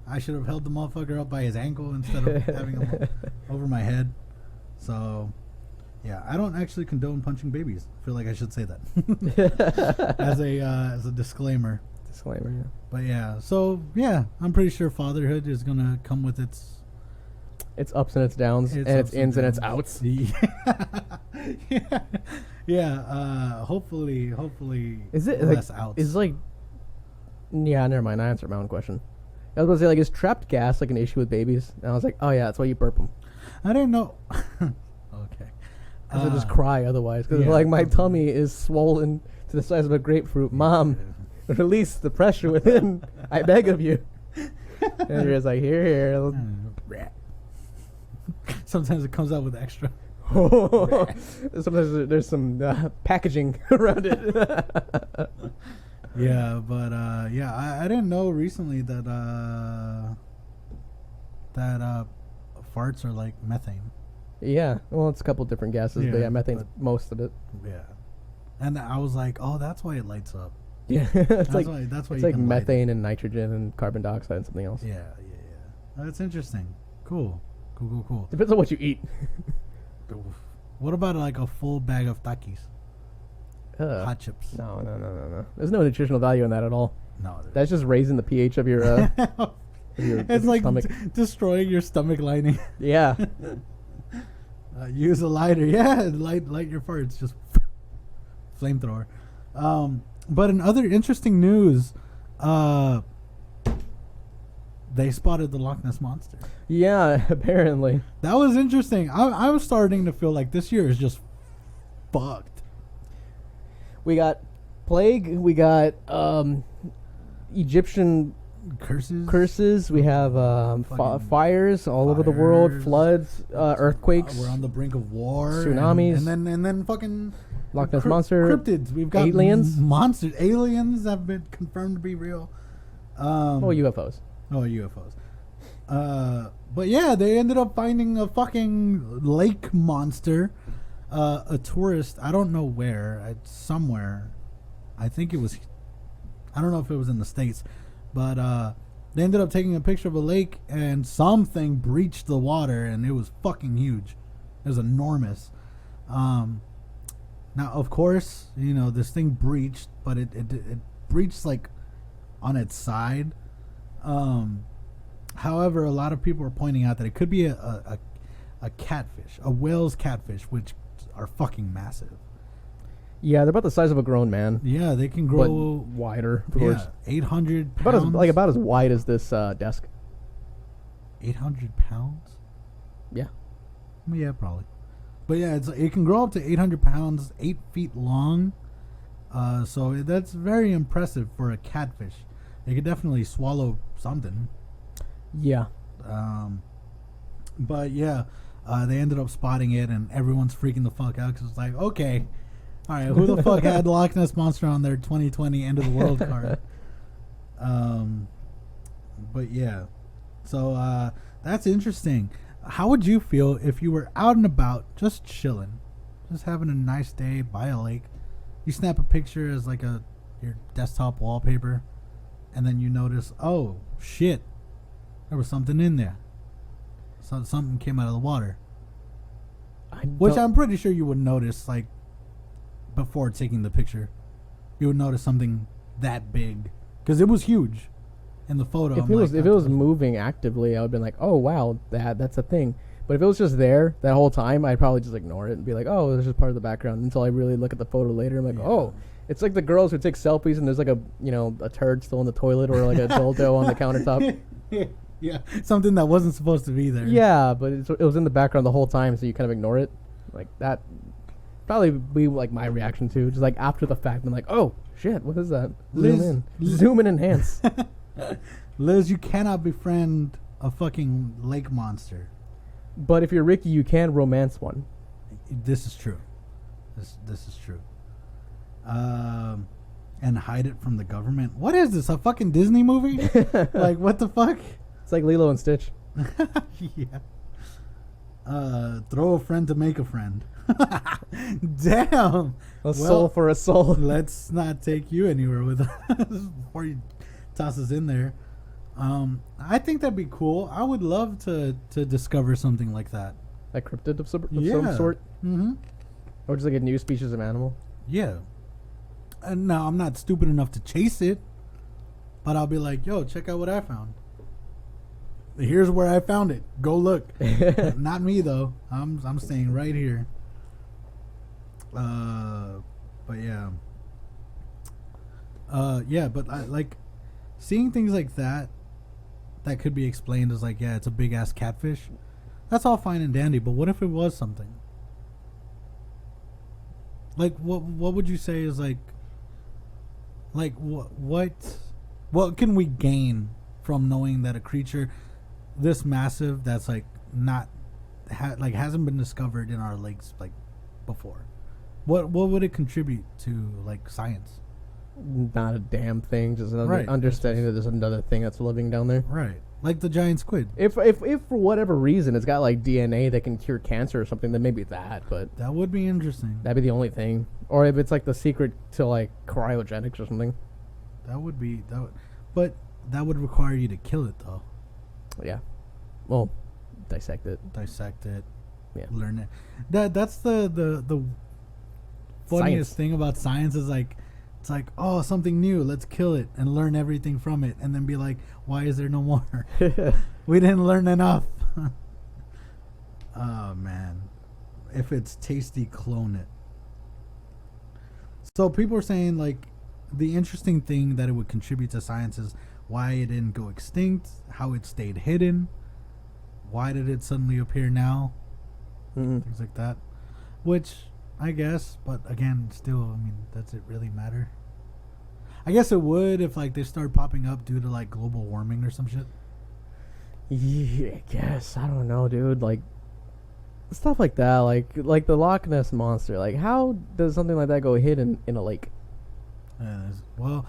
I should have held the motherfucker up by his ankle instead of having him over my head. So, yeah, I don't actually condone punching babies. I feel like I should say that as a disclaimer. Disclaimer, yeah. But yeah, so yeah, I'm pretty sure fatherhood is gonna come with its ups and its downs, and its ins and its outs. Yeah. Hopefully, is it less like, outs. is like, yeah, never mind. I answered my own question. I was gonna say, like, is trapped gas like an issue with babies? And I was like, oh yeah, that's why you burp them. I didn't know. Okay. Because I just cry otherwise. Because like my tummy is swollen to the size of a grapefruit. Mom, release the pressure within. I beg of you. And you're just like, here. Sometimes it comes out with extra. Sometimes there's some packaging around it. Yeah, but I didn't know recently that farts are like methane. Yeah, well, it's a couple different gases, but yeah, methane's most of it. Yeah, and I was like, oh, that's why it lights up. Yeah, that's why it's like methane and nitrogen and carbon dioxide and something else. Yeah. That's interesting. Cool. Depends on what you eat. What about like a full bag of Takis? Hot chips. No. There's no nutritional value in that at all. No. That's just raising the pH of your it's like stomach. Destroying your stomach lining. Yeah. Use a lighter. Yeah, light your farts. Just flamethrower. But in other interesting news, they spotted the Loch Ness Monster. Yeah, apparently. That was interesting. I was starting to feel like this year is just fucked. We got plague. We got Egyptian curses. We have fires all over the world, floods, earthquakes. We're on the brink of war, tsunamis, and then fucking Loch Ness Monster. Cryptids. We've got aliens. Monsters. Aliens have been confirmed to be real. UFOs. Oh, UFOs. But yeah, they ended up finding a fucking lake monster. A tourist, I don't know where, somewhere. I think it was, I don't know if it was in the States, but they ended up taking a picture of a lake and something breached the water and it was fucking huge. It was enormous. Now, of course, you know, this thing breached, but it breached like on its side. However, a lot of people are pointing out that it could be a catfish, a whale's catfish, which are fucking massive. Yeah, they're about the size of a grown man. Yeah, they can grow but wider, of course. 800 pounds. About as wide as this desk. 800 pounds? Yeah. Yeah, probably. But yeah, it can grow up to 800 pounds, 8 feet long. So that's very impressive for a catfish. It could definitely swallow something. Yeah. But yeah, they ended up spotting it, and everyone's freaking the fuck out because it's like, okay, all right, who the fuck had Loch Ness Monster on their 2020 end of the world card? But yeah, so that's interesting. How would you feel if you were out and about, just chilling, just having a nice day by a lake? You snap a picture as like your desktop wallpaper, and then you notice, oh shit, there was something in there. So something came out of the water, which I'm pretty sure you would notice, like before taking the picture. You would notice something that big because it was huge in the photo. If it was moving actively, I would have been like, oh wow, that's a thing. But if it was just there that whole time, I'd probably just ignore it and be like, oh, this is part of the background, until I really look at the photo later. I'm like, oh, it's like the girls who take selfies and there's like a turd still in the toilet or like a dildo on the countertop. Yeah, something that wasn't supposed to be there. Yeah, but it was in the background the whole time, so you kind of ignore it. Like that probably be like my reaction too, just like after the fact. I'm like, oh shit, what is that? Zoom in, enhance. Liz, you cannot befriend a fucking lake monster. But if you're Ricky, you can romance one. This is true. This is true. And hide it from the government. What is this? A fucking Disney movie? Like, what the fuck? It's like Lilo and Stitch. Yeah. Throw a friend to make a friend. Damn. Soul for a soul. Let's not take you anywhere with us before you toss us in there. I think that'd be cool. I would love to discover something like that. A cryptid of some sort? Mm-hmm. Or just like a new species of animal? Yeah. And now I'm not stupid enough to chase it, but I'll be like, yo, check out what I found. Here's where I found it. Go look. Not me though. I'm staying right here. But yeah. Yeah, but I like seeing things like that could be explained as like, yeah, it's a big ass catfish. That's all fine and dandy, but what if it was something? Like what would you say is like what can we gain from knowing that a creature this massive that's like not hasn't been discovered in our lakes like before? What would it contribute to like science? Not a damn thing. Just understanding that there's another thing that's living down there. Right, like the giant squid. If for whatever reason it's got like DNA that can cure cancer or something, then maybe that. But that would be interesting. That'd be the only thing. Or if it's like the secret to like cryogenics or something. But that would require you to kill it though. Yeah. Well, dissect it. Yeah. Learn it. That's the funniest thing about science is like, it's like, oh, something new, let's kill it and learn everything from it, and then be like, why is there no more? We didn't learn enough. Oh man, if it's tasty, clone it. So people are saying like the interesting thing that it would contribute to science is why it didn't go extinct, how it stayed hidden, why did it suddenly appear now, things like that. Which I guess, but again, still, I mean, does it really matter? I guess it would if like they start popping up due to like global warming or some shit. Yeah, I guess. I don't know, dude. Like, stuff like that, like the Loch Ness monster. Like, how does something like that go hidden in a lake? Well,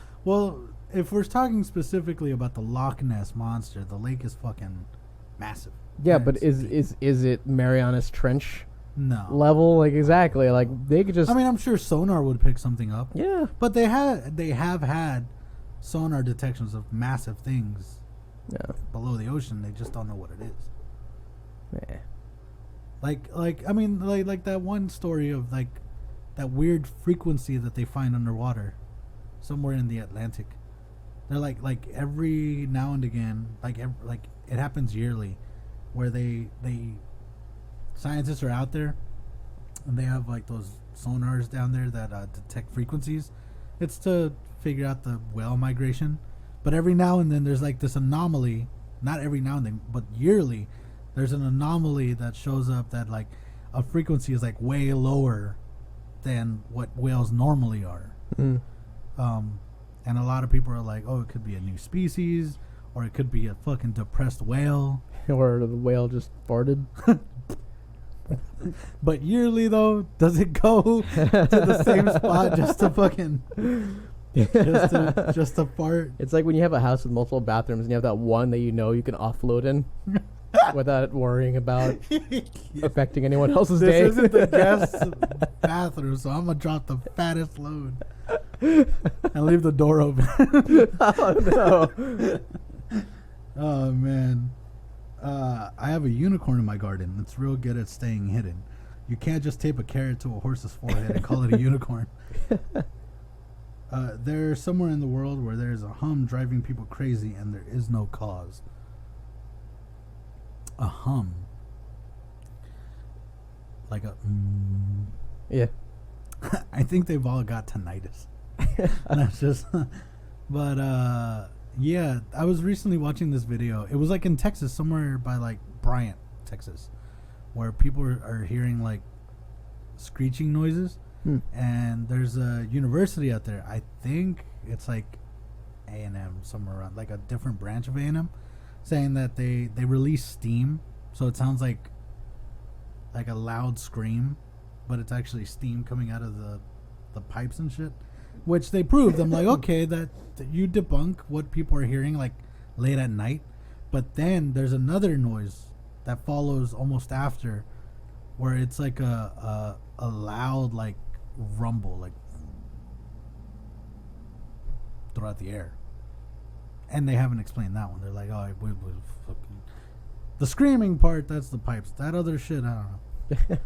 if we're talking specifically about the Loch Ness monster, the lake is fucking massive. Yeah, but is it Marianas Trench no level? Like, exactly. Like, they could just. I mean, I'm sure sonar would pick something up. Yeah, but they have had sonar detections of massive things. Yeah. Below the ocean, they just don't know what it is. Yeah. Like that one story of like that weird frequency that they find underwater, somewhere in the Atlantic. They're like every now and again, like it happens yearly, where they scientists are out there, and they have like those sonars down there that detect frequencies. It's to figure out the whale migration. But every now and then there's like this anomaly, not every now and then, but yearly, there's an anomaly that shows up that like a frequency is like way lower than what whales normally are. Mm. And a lot of people are like, oh, it could be a new species, or it could be a fucking depressed whale. Or the whale just farted. But yearly though, does it go to the same spot just to fucking... just to fart. It's like when you have a house with multiple bathrooms and you have that one that you know you can offload in without worrying about affecting anyone else's day. This isn't the guest bathroom, so I'm gonna drop the fattest load and leave the door open. Oh no! Oh man, I have a unicorn in my garden. It's real good at staying hidden. You can't just tape a carrot to a horse's forehead and call it a unicorn. There's somewhere in the world where there's a hum driving people crazy and there is no cause. A hum. Like a... Yeah. I think they've all got tinnitus. That's just... But, yeah, I was recently watching this video. It was like in Texas, somewhere by like Bryant, Texas, where people are hearing like screeching noises. And there's a university out there. I think it's like A&M, somewhere around, like a different branch of A&M, saying that they release steam, so it sounds like a loud scream, but it's actually steam coming out of the pipes and shit, which they proved. I'm like, okay, that you debunk what people are hearing like late at night, but then there's another noise that follows almost after, where it's like a loud like rumble like throughout the air, and they haven't explained that one. They're like, oh, we fucking the screaming part, that's the pipes. That other shit, I don't know.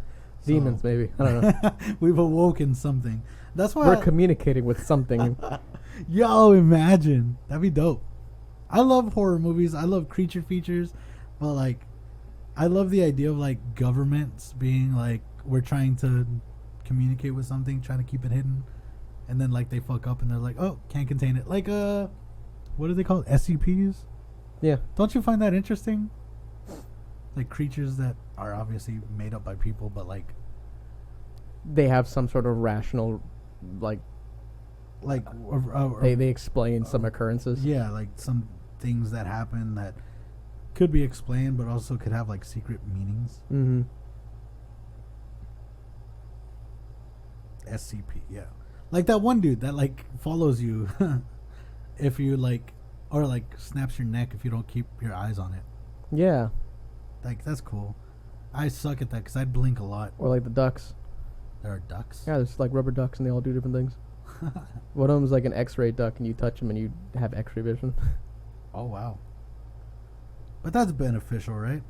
Demons, maybe. I don't know. We've awoken something. That's why we're communicating with something. Yo, imagine, that'd be dope. I love horror movies. I love creature features, but like I love the idea of like governments being like, we're trying to communicate with something, trying to keep it hidden, and then like they fuck up and they're like, oh, can't contain it. Like what are they called? SCPs? Yeah. Don't you find that interesting? Like creatures that are obviously made up by people, but like they have some sort of rational, like they explain some occurrences. Yeah, like some things that happen that could be explained, but also could have like secret meanings. Mm-hmm. SCP, yeah, like that one dude that like follows you if you like, or like snaps your neck if you don't keep your eyes on it. Yeah, like that's cool. I suck at that because I'd blink a lot. Or like the ducks. There are ducks. Yeah, there's like rubber ducks and they all do different things. One of them is like an X-ray duck, and you touch them and you have X-ray vision. Oh wow! But that's beneficial, right?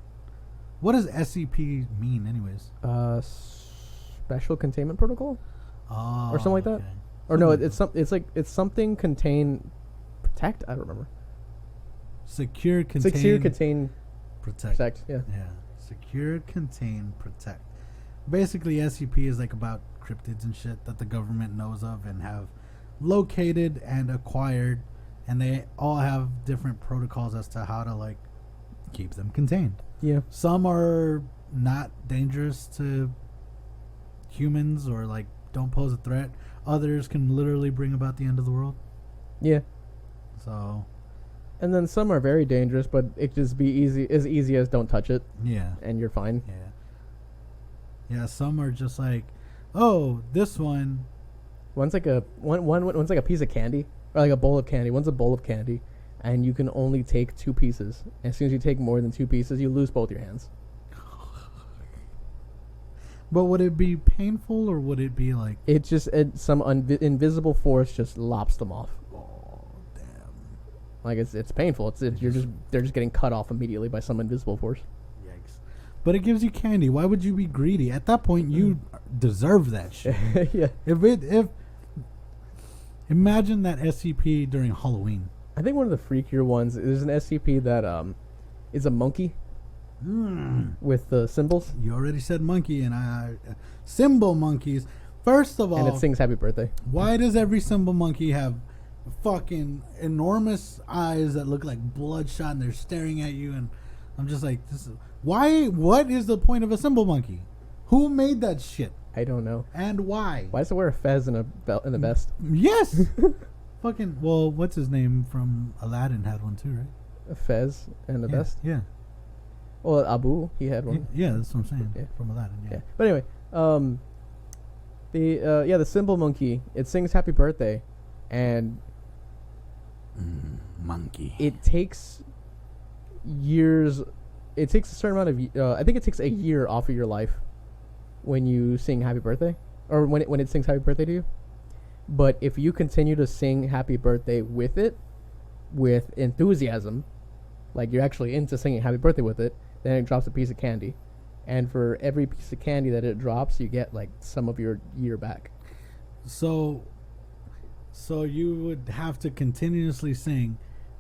What does SCP mean, anyways? Special containment protocol. Oh, or something like that. Or no, it's something contain, protect. I don't remember. Secure, contain, protect. Yeah. Yeah. Secure, contain, protect. Basically, SCP is like about cryptids and shit that the government knows of and have located and acquired, and they all have different protocols as to how to like keep them contained. Yeah. Some are not dangerous to humans or like don't pose a threat. Others can literally bring about the end of the world. Yeah. So. And then some are very dangerous, but it just be easy as don't touch it. Yeah. And you're fine. Yeah. Yeah, some are just like, oh, this one. One's like one's like a piece of candy or like a bowl of candy. One's a bowl of candy, and you can only take 2 pieces. And as soon as you take more than 2 pieces, you lose both your hands. But would it be painful or would it be like? It just some invisible force just lops them off. Oh, damn! Like it's painful. They're just getting cut off immediately by some invisible force. Yikes! But it gives you candy. Why would you be greedy? At that point, you deserve that shit. Yeah. If imagine that SCP during Halloween. I think one of the freakier ones is an SCP that is a monkey with the symbols. You already said monkey, and I symbol monkeys. First of all, and it sings happy birthday. Why does every symbol monkey have fucking enormous eyes that look like bloodshot and they're staring at you? And I'm just like, why? What is the point of a symbol monkey? Who made that shit? I don't know. And why? Why does it wear a fez and a belt in the vest? Yes. Fucking, well, what's his name from Aladdin had one too, right? A fez and a vest? Yeah. Well, Abu, he had one. Yeah, that's what I'm saying. Yeah. From Aladdin, yeah. But anyway, the symbol monkey, it sings happy birthday, and monkey. it takes years. It takes a certain amount of. I think it takes a year off of your life when you sing happy birthday, or when it sings happy birthday to you. But if you continue to sing happy birthday with it, with enthusiasm, like you're actually into singing happy birthday with it, then it drops a piece of candy. And for every piece of candy that it drops, you get like some of your year back. So you would have to continuously sing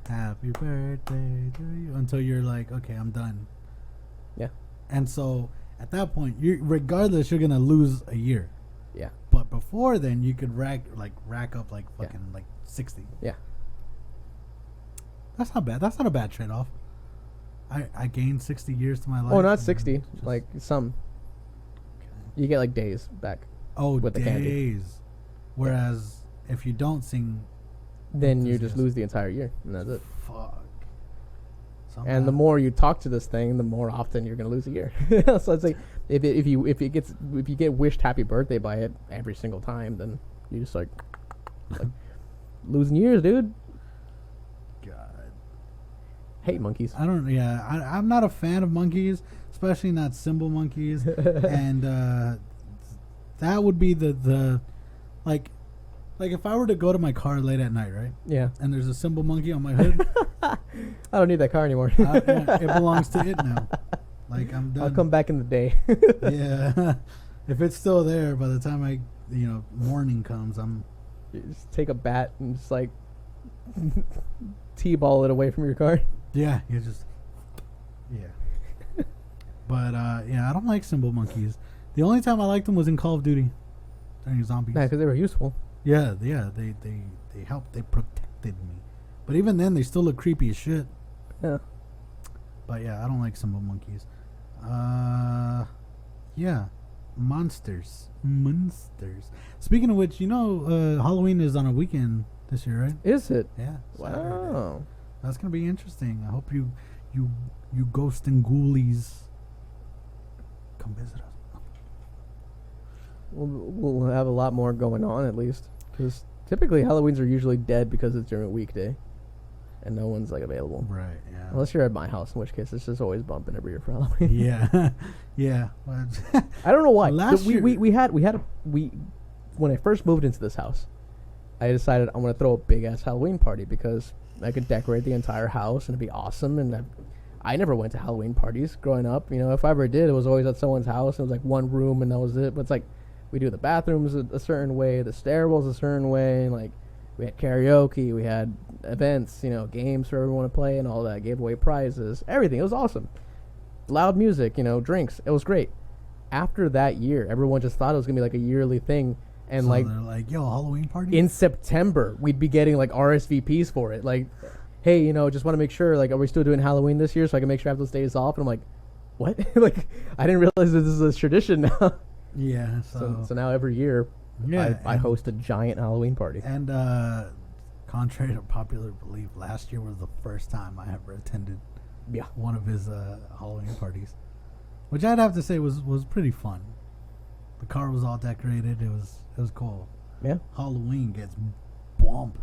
happy birthday to you until you're like, okay, I'm done. Yeah. And so at that point, regardless, you're gonna lose a year. Yeah. But before then, you could rack up like fucking like 60. Yeah. That's not bad. That's not a bad trade-off. I gained 60 years to my life. Oh, not 60. Like some. Okay. You get like days back. Oh, with days. the candy. Whereas if you don't sing, then you just lose the entire year, and that's it. Fuck. And the more you talk to this thing, the more often you're gonna lose a year. So it's like if you get wished happy birthday by it every single time, then you just like losing years, dude. God. Hate monkeys. I'm not a fan of monkeys, especially not symbol monkeys. And that would be the like if I were to go to my car late at night, right? Yeah. And there's a symbol monkey on my hood. I don't need that car anymore. It belongs to it now. Like, I'm done. I'll come back in the day. Yeah. If it's still there by the time morning comes, You just take a bat and just like T-ball it away from your car. Yeah, you just. Yeah. But I don't like symbol monkeys. The only time I liked them was in Call of Duty during zombies. Yeah, because they were useful. Yeah. They helped. They protected me. But even then, they still look creepy as shit. Yeah. But yeah, I don't like symbol monkeys. Yeah. Monsters. Speaking of which, Halloween is on a weekend this year, right? Is it? Yeah. Wow. Saturday. That's gonna be interesting. I hope you ghost and ghoulies come visit us. We'll have a lot more going on, at least, because typically Halloweens are usually dead because it's during a weekday, and no one's like available. Right. Yeah. Unless you're at my house, in which case it's just always bumping every year for Halloween. Yeah. Yeah. I don't know why. Last year When I first moved into this house, I decided I'm gonna throw a big ass Halloween party because I could decorate the entire house and it'd be awesome. And I never went to Halloween parties growing up. If I ever did, it was always at someone's house. It was like one room and that was it. But it's like we do the bathrooms a certain way, the stairwells a certain way, and like we had karaoke, we had events, games for everyone to play and all that. Gave away prizes, everything. It was awesome. Loud music, drinks. It was great. After that year, everyone just thought it was gonna be like a yearly thing. And so like, they're like, yo, Halloween party? In September, we'd be getting like RSVPs for it. Like, hey, just want to make sure, like, are we still doing Halloween this year so I can make sure I have those days off? And I'm like, what? Like, I didn't realize this is a tradition now. Yeah. So now every year, I host a giant Halloween party. And contrary to popular belief, last year was the first time I ever attended one of his Halloween parties, which I'd have to say was pretty fun. The car was all decorated. It was cool. Yeah. Halloween gets bumped.